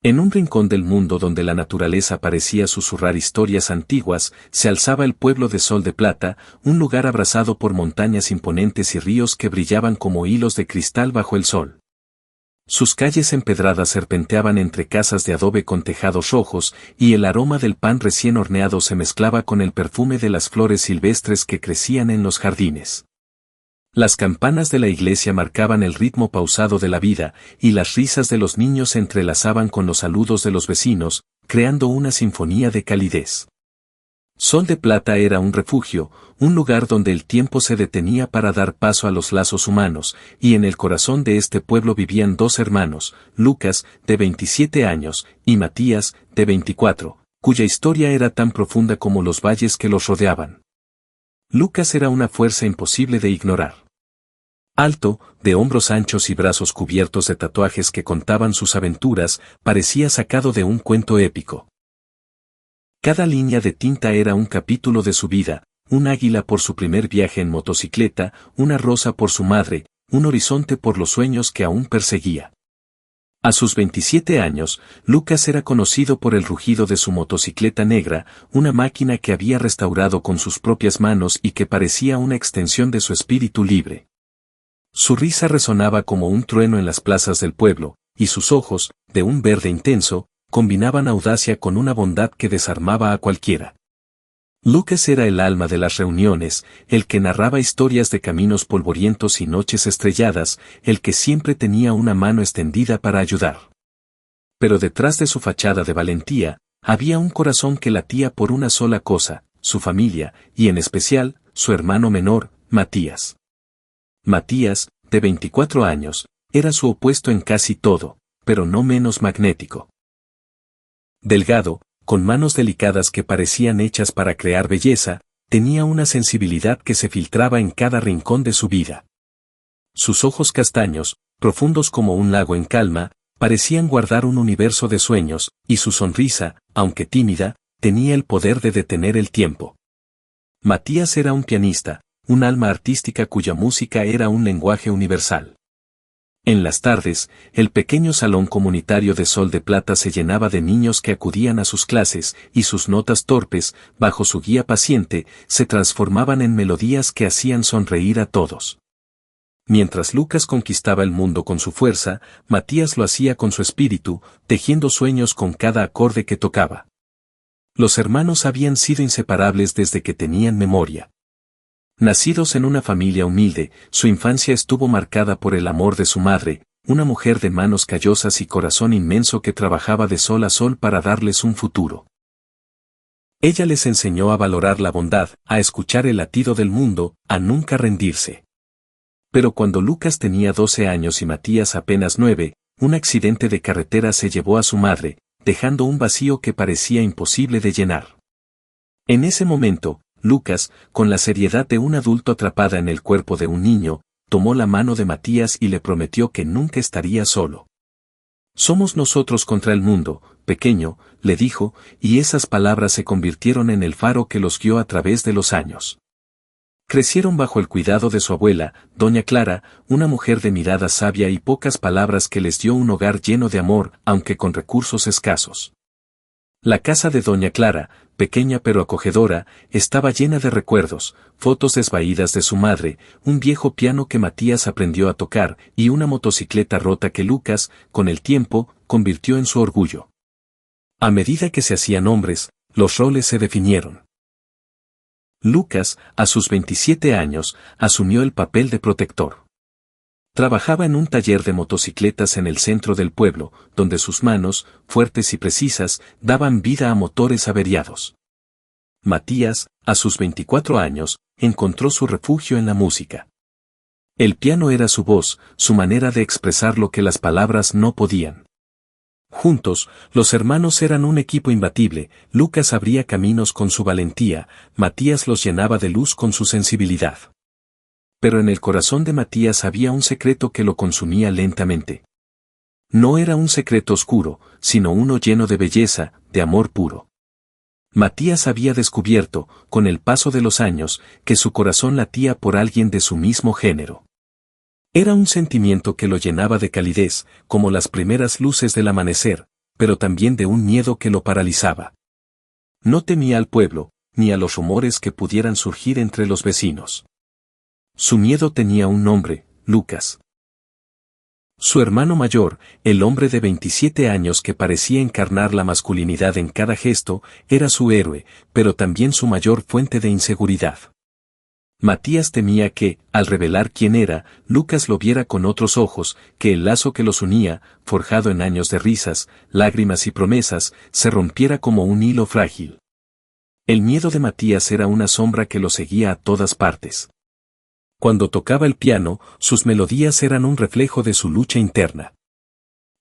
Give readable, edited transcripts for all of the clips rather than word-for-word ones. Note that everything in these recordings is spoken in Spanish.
En un rincón del mundo donde la naturaleza parecía susurrar historias antiguas, se alzaba el pueblo de Sol de Plata, un lugar abrazado por montañas imponentes y ríos que brillaban como hilos de cristal bajo el sol. Sus calles empedradas serpenteaban entre casas de adobe con tejados rojos, y el aroma del pan recién horneado se mezclaba con el perfume de las flores silvestres que crecían en los jardines. Las campanas de la iglesia marcaban el ritmo pausado de la vida, y las risas de los niños se entrelazaban con los saludos de los vecinos, creando una sinfonía de calidez. Sol de Plata era un refugio, un lugar donde el tiempo se detenía para dar paso a los lazos humanos, y en el corazón de este pueblo vivían dos hermanos, Lucas, de 27 años, y Matías, de 24, cuya historia era tan profunda como los valles que los rodeaban. Lucas era una fuerza imposible de ignorar. Alto, de hombros anchos y brazos cubiertos de tatuajes que contaban sus aventuras, parecía sacado de un cuento épico. Cada línea de tinta era un capítulo de su vida, un águila por su primer viaje en motocicleta, una rosa por su madre, un horizonte por los sueños que aún perseguía. A sus 27 años, Lucas era conocido por el rugido de su motocicleta negra, una máquina que había restaurado con sus propias manos y que parecía una extensión de su espíritu libre. Su risa resonaba como un trueno en las plazas del pueblo, y sus ojos, de un verde intenso, combinaban audacia con una bondad que desarmaba a cualquiera. Lucas era el alma de las reuniones, el que narraba historias de caminos polvorientos y noches estrelladas, el que siempre tenía una mano extendida para ayudar. Pero detrás de su fachada de valentía, había un corazón que latía por una sola cosa, su familia, y en especial, su hermano menor, Matías. Matías, de 24 años, era su opuesto en casi todo, pero no menos magnético. Delgado, con manos delicadas que parecían hechas para crear belleza, tenía una sensibilidad que se filtraba en cada rincón de su vida. Sus ojos castaños, profundos como un lago en calma, parecían guardar un universo de sueños, y su sonrisa, aunque tímida, tenía el poder de detener el tiempo. Matías era un pianista, un alma artística cuya música era un lenguaje universal. En las tardes, el pequeño salón comunitario de Sol de Plata se llenaba de niños que acudían a sus clases, y sus notas torpes, bajo su guía paciente, se transformaban en melodías que hacían sonreír a todos. Mientras Lucas conquistaba el mundo con su fuerza, Matías lo hacía con su espíritu, tejiendo sueños con cada acorde que tocaba. Los hermanos habían sido inseparables desde que tenían memoria. Nacidos en una familia humilde, su infancia estuvo marcada por el amor de su madre, una mujer de manos callosas y corazón inmenso que trabajaba de sol a sol para darles un futuro. Ella les enseñó a valorar la bondad, a escuchar el latido del mundo, a nunca rendirse. Pero cuando Lucas tenía 12 años y Matías apenas 9, un accidente de carretera se llevó a su madre, dejando un vacío que parecía imposible de llenar. En ese momento, Lucas, con la seriedad de un adulto atrapada en el cuerpo de un niño, tomó la mano de Matías y le prometió que nunca estaría solo. «Somos nosotros contra el mundo, pequeño», le dijo, y esas palabras se convirtieron en el faro que los guió a través de los años. Crecieron bajo el cuidado de su abuela, doña Clara, una mujer de mirada sabia y pocas palabras que les dio un hogar lleno de amor, aunque con recursos escasos. La casa de doña Clara, pequeña pero acogedora, estaba llena de recuerdos, fotos desvaídas de su madre, un viejo piano que Matías aprendió a tocar y una motocicleta rota que Lucas, con el tiempo, convirtió en su orgullo. A medida que se hacían hombres, los roles se definieron. Lucas, a sus 27 años, asumió el papel de protector. Trabajaba en un taller de motocicletas en el centro del pueblo, donde sus manos, fuertes y precisas, daban vida a motores averiados. Matías, a sus 24 años, encontró su refugio en la música. El piano era su voz, su manera de expresar lo que las palabras no podían. Juntos, los hermanos eran un equipo imbatible. Lucas abría caminos con su valentía, Matías los llenaba de luz con su sensibilidad. Pero en el corazón de Matías había un secreto que lo consumía lentamente. No era un secreto oscuro, sino uno lleno de belleza, de amor puro. Matías había descubierto, con el paso de los años, que su corazón latía por alguien de su mismo género. Era un sentimiento que lo llenaba de calidez, como las primeras luces del amanecer, pero también de un miedo que lo paralizaba. No temía al pueblo, ni a los rumores que pudieran surgir entre los vecinos. Su miedo tenía un nombre, Lucas. Su hermano mayor, el hombre de 27 años que parecía encarnar la masculinidad en cada gesto, era su héroe, pero también su mayor fuente de inseguridad. Matías temía que, al revelar quién era, Lucas lo viera con otros ojos, que el lazo que los unía, forjado en años de risas, lágrimas y promesas, se rompiera como un hilo frágil. El miedo de Matías era una sombra que lo seguía a todas partes. Cuando tocaba el piano, sus melodías eran un reflejo de su lucha interna.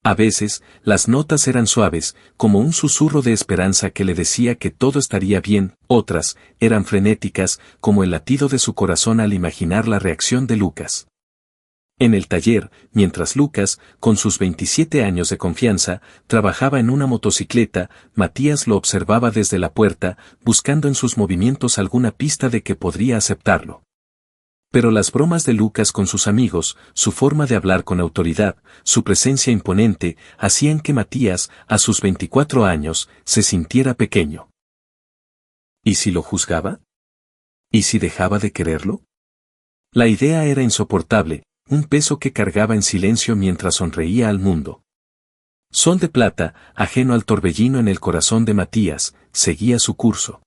A veces, las notas eran suaves, como un susurro de esperanza que le decía que todo estaría bien, otras, eran frenéticas, como el latido de su corazón al imaginar la reacción de Lucas. En el taller, mientras Lucas, con sus 27 años de confianza, trabajaba en una motocicleta, Matías lo observaba desde la puerta, buscando en sus movimientos alguna pista de que podría aceptarlo. Pero las bromas de Lucas con sus amigos, su forma de hablar con autoridad, su presencia imponente, hacían que Matías, a sus 24 años, se sintiera pequeño. ¿Y si lo juzgaba? ¿Y si dejaba de quererlo? La idea era insoportable, un peso que cargaba en silencio mientras sonreía al mundo. Sol de Plata, ajeno al torbellino en el corazón de Matías, seguía su curso.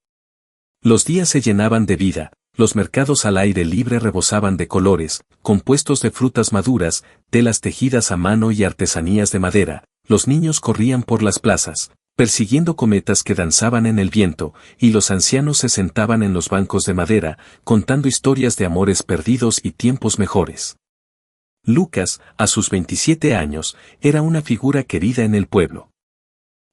Los días se llenaban de vida. Los mercados al aire libre rebosaban de colores, compuestos de frutas maduras, telas tejidas a mano y artesanías de madera. Los niños corrían por las plazas, persiguiendo cometas que danzaban en el viento, y los ancianos se sentaban en los bancos de madera, contando historias de amores perdidos y tiempos mejores. Lucas, a sus 27 años, era una figura querida en el pueblo.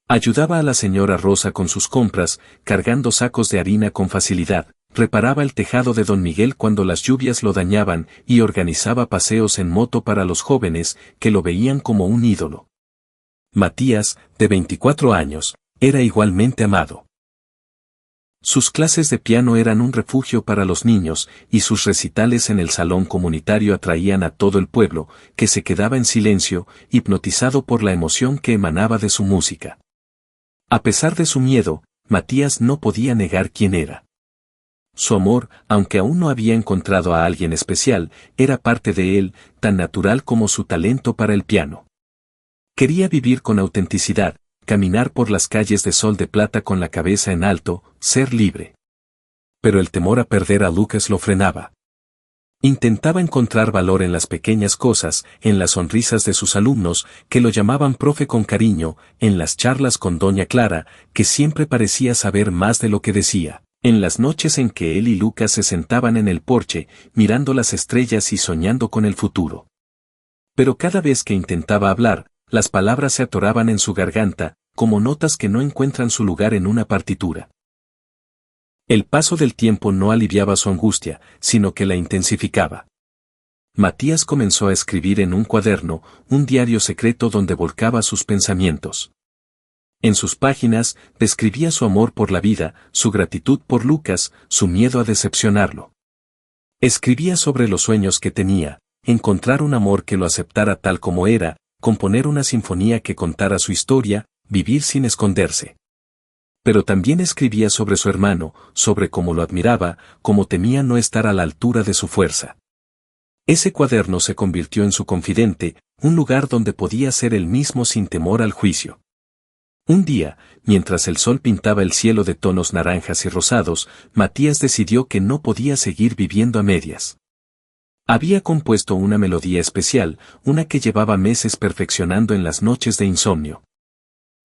Ayudaba a la señora Rosa con sus compras, cargando sacos de harina con facilidad. Reparaba el tejado de don Miguel cuando las lluvias lo dañaban y organizaba paseos en moto para los jóvenes que lo veían como un ídolo. Matías, de 24 años, era igualmente amado. Sus clases de piano eran un refugio para los niños y sus recitales en el salón comunitario atraían a todo el pueblo, que se quedaba en silencio, hipnotizado por la emoción que emanaba de su música. A pesar de su miedo, Matías no podía negar quién era. Su amor, aunque aún no había encontrado a alguien especial, era parte de él, tan natural como su talento para el piano. Quería vivir con autenticidad, caminar por las calles de Sol de Plata con la cabeza en alto, ser libre. Pero el temor a perder a Lucas lo frenaba. Intentaba encontrar valor en las pequeñas cosas, en las sonrisas de sus alumnos, que lo llamaban profe con cariño, en las charlas con doña Clara, que siempre parecía saber más de lo que decía. En las noches en que él y Lucas se sentaban en el porche, mirando las estrellas y soñando con el futuro. Pero cada vez que intentaba hablar, las palabras se atoraban en su garganta, como notas que no encuentran su lugar en una partitura. El paso del tiempo no aliviaba su angustia, sino que la intensificaba. Matías comenzó a escribir en un cuaderno, un diario secreto donde volcaba sus pensamientos. En sus páginas, describía su amor por la vida, su gratitud por Lucas, su miedo a decepcionarlo. Escribía sobre los sueños que tenía, encontrar un amor que lo aceptara tal como era, componer una sinfonía que contara su historia, vivir sin esconderse. Pero también escribía sobre su hermano, sobre cómo lo admiraba, cómo temía no estar a la altura de su fuerza. Ese cuaderno se convirtió en su confidente, un lugar donde podía ser él mismo sin temor al juicio. Un día, mientras el sol pintaba el cielo de tonos naranjas y rosados, Matías decidió que no podía seguir viviendo a medias. Había compuesto una melodía especial, una que llevaba meses perfeccionando en las noches de insomnio.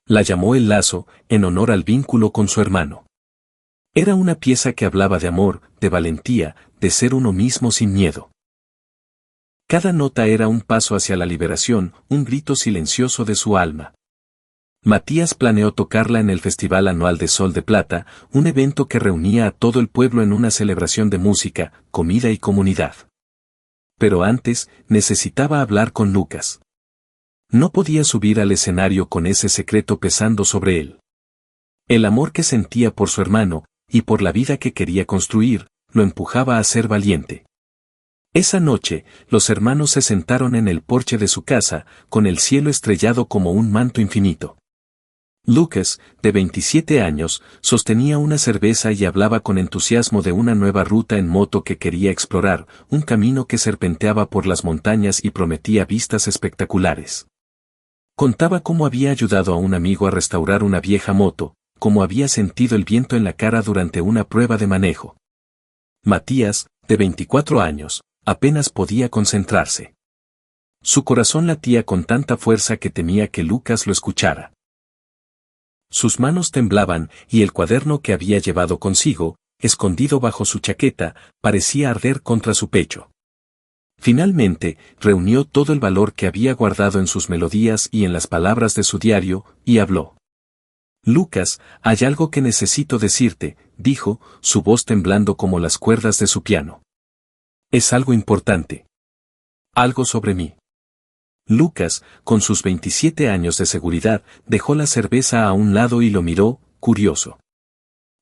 La llamó El Lazo, en honor al vínculo con su hermano. Era una pieza que hablaba de amor, de valentía, de ser uno mismo sin miedo. Cada nota era un paso hacia la liberación, un grito silencioso de su alma. Matías planeó tocarla en el Festival Anual de Sol de Plata, un evento que reunía a todo el pueblo en una celebración de música, comida y comunidad. Pero antes, necesitaba hablar con Lucas. No podía subir al escenario con ese secreto pesando sobre él. El amor que sentía por su hermano, y por la vida que quería construir, lo empujaba a ser valiente. Esa noche, los hermanos se sentaron en el porche de su casa, con el cielo estrellado como un manto infinito. Lucas, de 27 años, sostenía una cerveza y hablaba con entusiasmo de una nueva ruta en moto que quería explorar, un camino que serpenteaba por las montañas y prometía vistas espectaculares. Contaba cómo había ayudado a un amigo a restaurar una vieja moto, cómo había sentido el viento en la cara durante una prueba de manejo. Matías, de 24 años, apenas podía concentrarse. Su corazón latía con tanta fuerza que temía que Lucas lo escuchara. Sus manos temblaban y el cuaderno que había llevado consigo, escondido bajo su chaqueta, parecía arder contra su pecho. Finalmente, reunió todo el valor que había guardado en sus melodías y en las palabras de su diario, y habló. Lucas, hay algo que necesito decirte, dijo, su voz temblando como las cuerdas de su piano. Es algo importante. Algo sobre mí. Lucas, con sus 27 años de seguridad, dejó la cerveza a un lado y lo miró, curioso.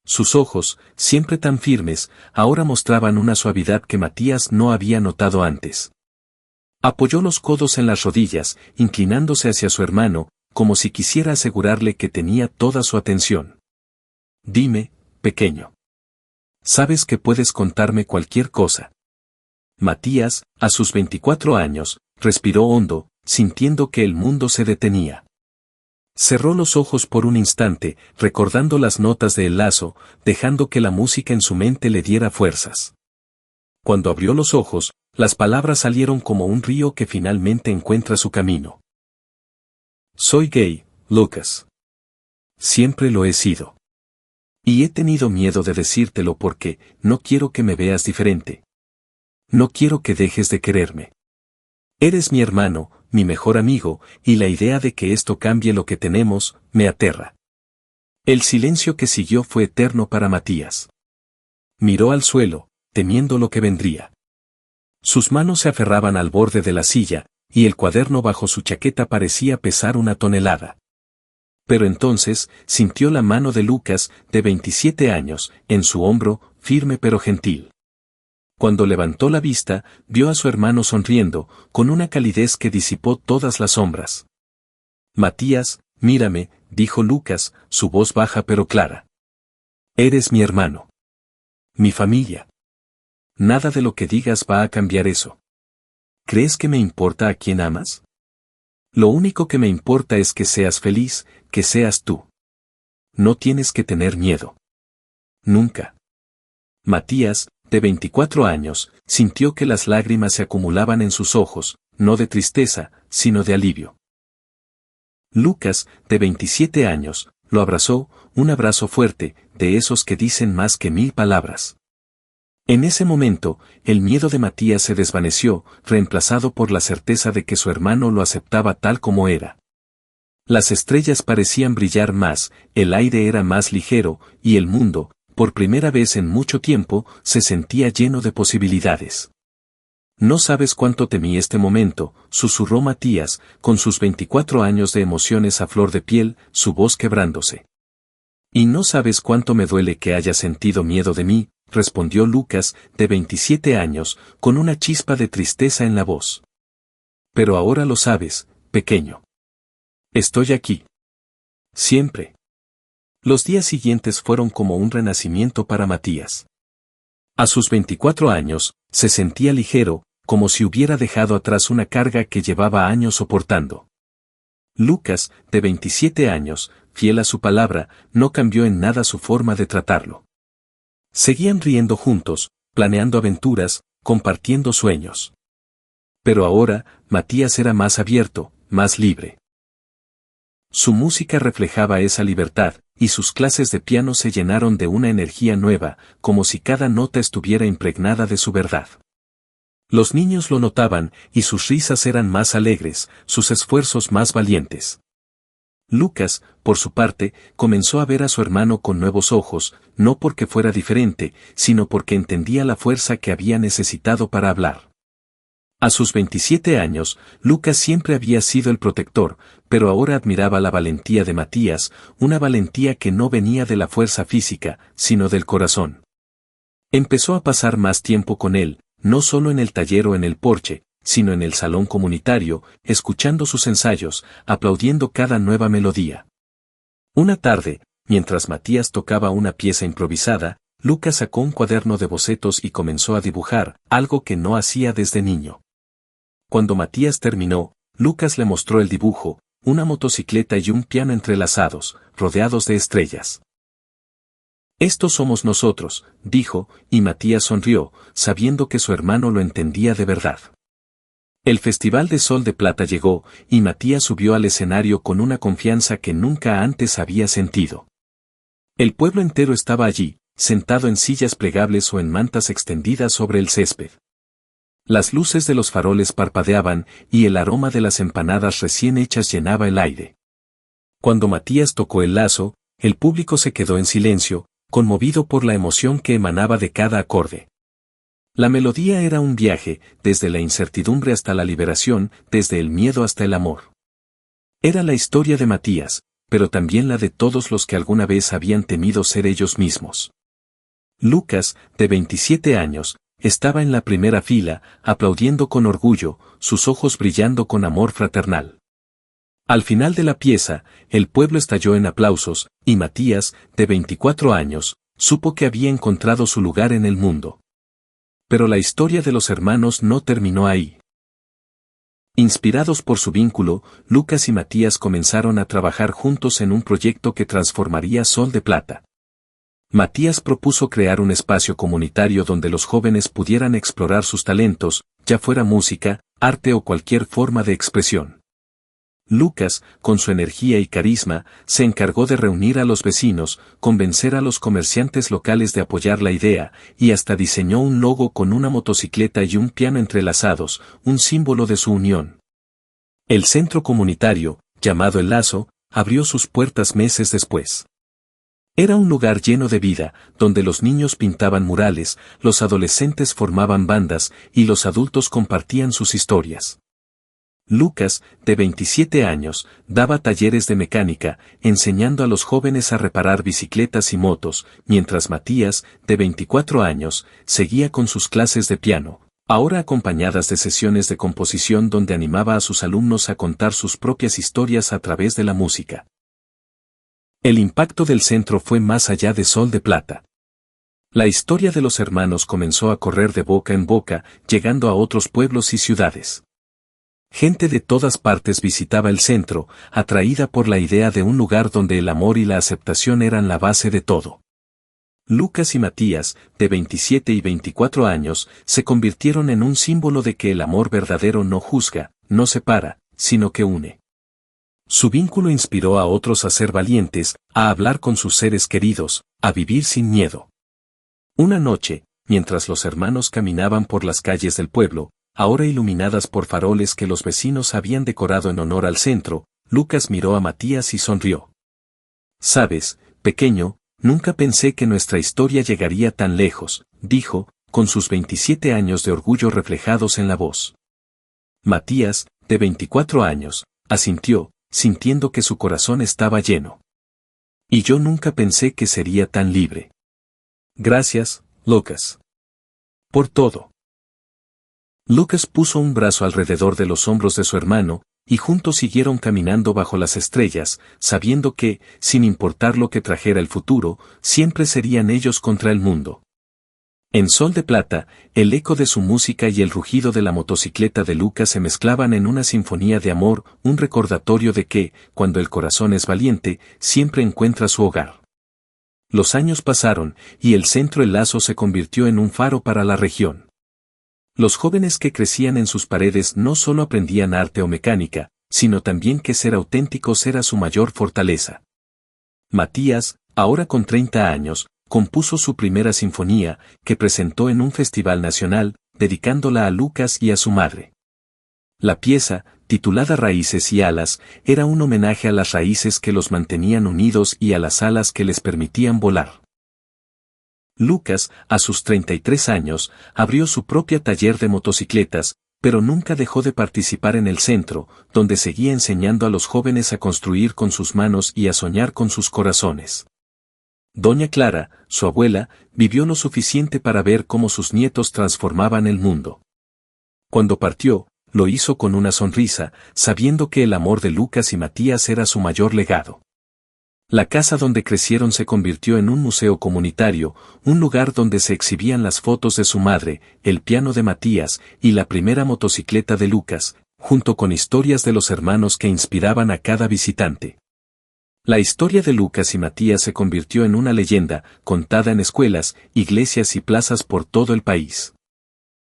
Sus ojos, siempre tan firmes, ahora mostraban una suavidad que Matías no había notado antes. Apoyó los codos en las rodillas, inclinándose hacia su hermano, como si quisiera asegurarle que tenía toda su atención. Dime, pequeño. Sabes que puedes contarme cualquier cosa. Matías, a sus 24 años, respiró hondo, sintiendo que el mundo se detenía. Cerró los ojos por un instante, recordando las notas de El Lazo, dejando que la música en su mente le diera fuerzas. Cuando abrió los ojos, las palabras salieron como un río que finalmente encuentra su camino. Soy gay, Lucas. Siempre lo he sido. Y he tenido miedo de decírtelo porque no quiero que me veas diferente. No quiero que dejes de quererme. Eres mi hermano, mi mejor amigo, y la idea de que esto cambie lo que tenemos, me aterra. El silencio que siguió fue eterno para Matías. Miró al suelo, temiendo lo que vendría. Sus manos se aferraban al borde de la silla, y el cuaderno bajo su chaqueta parecía pesar una tonelada. Pero entonces, sintió la mano de Lucas, de 27 años, en su hombro, firme pero gentil. Cuando levantó la vista, vio a su hermano sonriendo, con una calidez que disipó todas las sombras. Matías, mírame, dijo Lucas, su voz baja pero clara. Eres mi hermano. Mi familia. Nada de lo que digas va a cambiar eso. ¿Crees que me importa a quién amas? Lo único que me importa es que seas feliz, que seas tú. No tienes que tener miedo. Nunca. Matías, de 24 años, sintió que las lágrimas se acumulaban en sus ojos, no de tristeza, sino de alivio. Lucas, de 27 años, lo abrazó, un abrazo fuerte, de esos que dicen más que 1000 palabras. En ese momento, el miedo de Matías se desvaneció, reemplazado por la certeza de que su hermano lo aceptaba tal como era. Las estrellas parecían brillar más, el aire era más ligero, y el mundo, por primera vez en mucho tiempo, se sentía lleno de posibilidades. No sabes cuánto temí este momento, susurró Matías, con sus 24 años de emociones a flor de piel, su voz quebrándose. Y no sabes cuánto me duele que hayas sentido miedo de mí, respondió Lucas, de 27 años, con una chispa de tristeza en la voz. Pero ahora lo sabes, pequeño. Estoy aquí. Siempre. Los días siguientes fueron como un renacimiento para Matías. A sus 24 años, se sentía ligero, como si hubiera dejado atrás una carga que llevaba años soportando. Lucas, de 27 años, fiel a su palabra, no cambió en nada su forma de tratarlo. Seguían riendo juntos, planeando aventuras, compartiendo sueños. Pero ahora, Matías era más abierto, más libre. Su música reflejaba esa libertad, y sus clases de piano se llenaron de una energía nueva, como si cada nota estuviera impregnada de su verdad. Los niños lo notaban, y sus risas eran más alegres, sus esfuerzos más valientes. Lucas, por su parte, comenzó a ver a su hermano con nuevos ojos, no porque fuera diferente, sino porque entendía la fuerza que había necesitado para hablar. A sus 27 años, Lucas siempre había sido el protector, pero ahora admiraba la valentía de Matías, una valentía que no venía de la fuerza física, sino del corazón. Empezó a pasar más tiempo con él, no solo en el taller o en el porche, sino en el salón comunitario, escuchando sus ensayos, aplaudiendo cada nueva melodía. Una tarde, mientras Matías tocaba una pieza improvisada, Lucas sacó un cuaderno de bocetos y comenzó a dibujar, algo que no hacía desde niño. Cuando Matías terminó, Lucas le mostró el dibujo, una motocicleta y un piano entrelazados, rodeados de estrellas. «Estos somos nosotros», dijo, y Matías sonrió, sabiendo que su hermano lo entendía de verdad. El Festival de Sol de Plata llegó, y Matías subió al escenario con una confianza que nunca antes había sentido. El pueblo entero estaba allí, sentado en sillas plegables o en mantas extendidas sobre el césped. Las luces de los faroles parpadeaban, y el aroma de las empanadas recién hechas llenaba el aire. Cuando Matías tocó el lazo, el público se quedó en silencio, conmovido por la emoción que emanaba de cada acorde. La melodía era un viaje, desde la incertidumbre hasta la liberación, desde el miedo hasta el amor. Era la historia de Matías, pero también la de todos los que alguna vez habían temido ser ellos mismos. Lucas, de 27 años, estaba en la primera fila, aplaudiendo con orgullo, sus ojos brillando con amor fraternal. Al final de la pieza, el pueblo estalló en aplausos, y Matías, de 24 años, supo que había encontrado su lugar en el mundo. Pero la historia de los hermanos no terminó ahí. Inspirados por su vínculo, Lucas y Matías comenzaron a trabajar juntos en un proyecto que transformaría Sol de Plata. Matías propuso crear un espacio comunitario donde los jóvenes pudieran explorar sus talentos, ya fuera música, arte o cualquier forma de expresión. Lucas, con su energía y carisma, se encargó de reunir a los vecinos, convencer a los comerciantes locales de apoyar la idea, y hasta diseñó un logo con una motocicleta y un piano entrelazados, un símbolo de su unión. El centro comunitario, llamado El Lazo, abrió sus puertas meses después. Era un lugar lleno de vida, donde los niños pintaban murales, los adolescentes formaban bandas, y los adultos compartían sus historias. Lucas, de 27 años, daba talleres de mecánica, enseñando a los jóvenes a reparar bicicletas y motos, mientras Matías, de 24 años, seguía con sus clases de piano, ahora acompañadas de sesiones de composición donde animaba a sus alumnos a contar sus propias historias a través de la música. El impacto del centro fue más allá de Sol de Plata. La historia de los hermanos comenzó a correr de boca en boca, llegando a otros pueblos y ciudades. Gente de todas partes visitaba el centro, atraída por la idea de un lugar donde el amor y la aceptación eran la base de todo. Lucas y Matías, de 27 y 24 años, se convirtieron en un símbolo de que el amor verdadero no juzga, no separa, sino que une. Su vínculo inspiró a otros a ser valientes, a hablar con sus seres queridos, a vivir sin miedo. Una noche, mientras los hermanos caminaban por las calles del pueblo, ahora iluminadas por faroles que los vecinos habían decorado en honor al centro, Lucas miró a Matías y sonrió. «Sabes, pequeño, nunca pensé que nuestra historia llegaría tan lejos», dijo, con sus 27 años de orgullo reflejados en la voz. Matías, de 24 años, asintió, sintiendo que su corazón estaba lleno. «Y yo nunca pensé que sería tan libre. Gracias, Lucas. Por todo». Lucas puso un brazo alrededor de los hombros de su hermano, y juntos siguieron caminando bajo las estrellas, sabiendo que, sin importar lo que trajera el futuro, siempre serían ellos contra el mundo. En Sol de Plata, el eco de su música y el rugido de la motocicleta de Lucas se mezclaban en una sinfonía de amor, un recordatorio de que, cuando el corazón es valiente, siempre encuentra su hogar. Los años pasaron, y el centro El Lazo se convirtió en un faro para la región. Los jóvenes que crecían en sus paredes no solo aprendían arte o mecánica, sino también que ser auténticos era su mayor fortaleza. Matías, ahora con 30 años, compuso su primera sinfonía, que presentó en un festival nacional, dedicándola a Lucas y a su madre. La pieza, titulada Raíces y Alas, era un homenaje a las raíces que los mantenían unidos y a las alas que les permitían volar. Lucas, a sus 33 años, abrió su propio taller de motocicletas, pero nunca dejó de participar en el centro, donde seguía enseñando a los jóvenes a construir con sus manos y a soñar con sus corazones. Doña Clara, su abuela, vivió lo suficiente para ver cómo sus nietos transformaban el mundo. Cuando partió, lo hizo con una sonrisa, sabiendo que el amor de Lucas y Matías era su mayor legado. La casa donde crecieron se convirtió en un museo comunitario, un lugar donde se exhibían las fotos de su madre, el piano de Matías y la primera motocicleta de Lucas, junto con historias de los hermanos que inspiraban a cada visitante. La historia de Lucas y Matías se convirtió en una leyenda, contada en escuelas, iglesias y plazas por todo el país.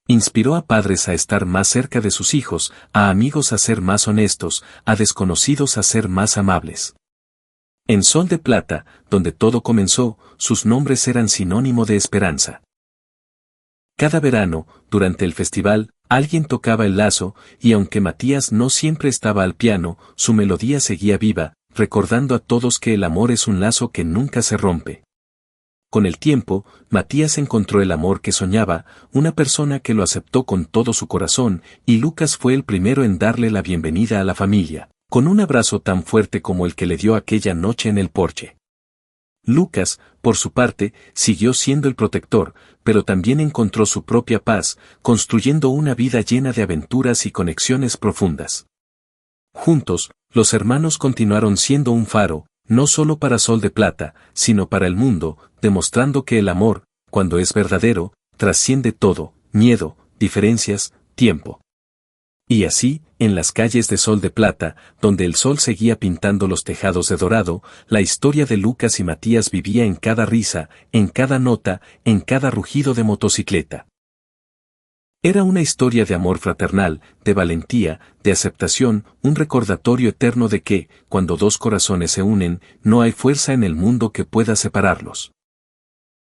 Inspiró a padres a estar más cerca de sus hijos, a amigos a ser más honestos, a desconocidos a ser más amables. En Sol de Plata, donde todo comenzó, sus nombres eran sinónimo de esperanza. Cada verano, durante el festival, alguien tocaba el lazo, y aunque Matías no siempre estaba al piano, su melodía seguía viva, recordando a todos que el amor es un lazo que nunca se rompe. Con el tiempo, Matías encontró el amor que soñaba, una persona que lo aceptó con todo su corazón, y Lucas fue el primero en darle la bienvenida a la familia, con un abrazo tan fuerte como el que le dio aquella noche en el porche. Lucas, por su parte, siguió siendo el protector, pero también encontró su propia paz, construyendo una vida llena de aventuras y conexiones profundas. Juntos, los hermanos continuaron siendo un faro, no solo para Sol de Plata, sino para el mundo, demostrando que el amor, cuando es verdadero, trasciende todo, miedo, diferencias, tiempo. Y así, en las calles de Sol de Plata, donde el sol seguía pintando los tejados de dorado, la historia de Lucas y Matías vivía en cada risa, en cada nota, en cada rugido de motocicleta. Era una historia de amor fraternal, de valentía, de aceptación, un recordatorio eterno de que, cuando dos corazones se unen, no hay fuerza en el mundo que pueda separarlos.